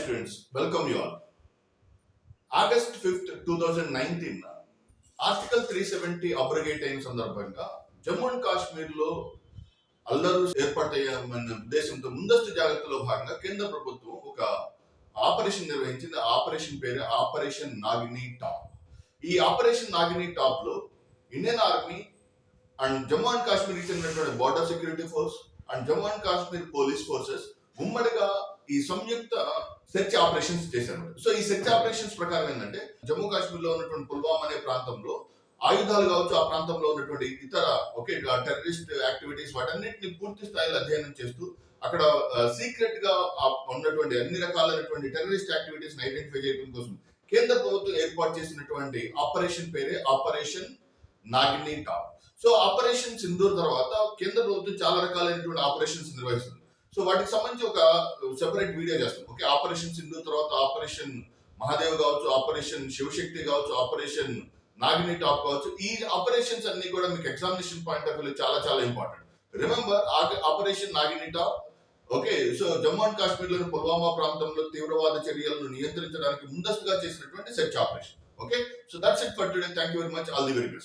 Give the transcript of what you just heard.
students, welcome you all. August 5th, 2019 article 370 అబ్రగేట్ అయిన సందర్భంగా Jammu and కాశ్మీర్లో అల్లర్లు ఏర్పడతాయన్న ఉద్దేశంతో ముందస్తు జాగ్రత్తలో భాగంగా కేంద్ర ప్రభుత్వం ఒక ఆపరేషన్ నిర్వహించింది. ఆపరేషన్ పేరు ఆపరేషన్ నాగిని టాప్. ఈ ఆపరేషన్ నాగిని టాప్ లో Indian army and Jammu and Kashmir చెందినటువంటి border security force and Jammu and Kashmir police forces ఉమ్మడిగా ఈ సంయుక్త సెర్చ్ ఆపరేషన్స్ చేశారు. సో ఈ సెర్చ్ ఆపరేషన్స్ ప్రకారం ఏంటంటే జమ్మూ కాశ్మీర్ లో ఉన్నటువంటి పుల్వామా అనే ప్రాంతంలో ఆయుధాలు కావచ్చు, ఆ ప్రాంతంలో ఉన్నటువంటి ఇతర టెర్రరిస్ట్ యాక్టివిటీస్ వాటన్నిటిని పూర్తి స్థాయిలో అధ్యయనం చేస్తూ అక్కడ సీక్రెట్ గా ఉన్నటువంటి అన్ని రకాలైనటువంటి టెర్రరిస్ట్ యాక్టివిటీస్ ఐడెంటిఫై చేయడం కోసం కేంద్ర ప్రభుత్వం ఏర్పాటు చేసినటువంటి ఆపరేషన్ పేరే operation Nagini top. So operation Sindoor తర్వాత కేంద్ర ప్రభుత్వం చాలా రకాలైనటువంటి ఆపరేషన్స్ నిర్వహిస్తుంది. సో వాటికి సంబంధించి ఒక సెపరేట్ వీడియో చేస్తాం. ఓకే, ఆపరేషన్ సింధూర్ తర్వాత ఆపరేషన్ మహాదేవ్ కావచ్చు, ఆపరేషన్ శివశక్తి కావచ్చు, ఆపరేషన్ నాగిని టాప్ కావచ్చు. ఈ ఆపరేషన్స్ అన్ని కూడా మీకు ఎగ్జామినేషన్ పాయింట్ ఆఫ్ వ్యూ చాలా చాలా important. Remember operation Nagini top. Okay, so Jammu and Kashmir లోని పుల్వామా ప్రాంతంలో తీవ్రవాద చర్యలను నియంత్రించడానికి ముందస్తుగా చేసినటువంటి search operation. Okay, so that's it for today. Thank you very much. All the very best.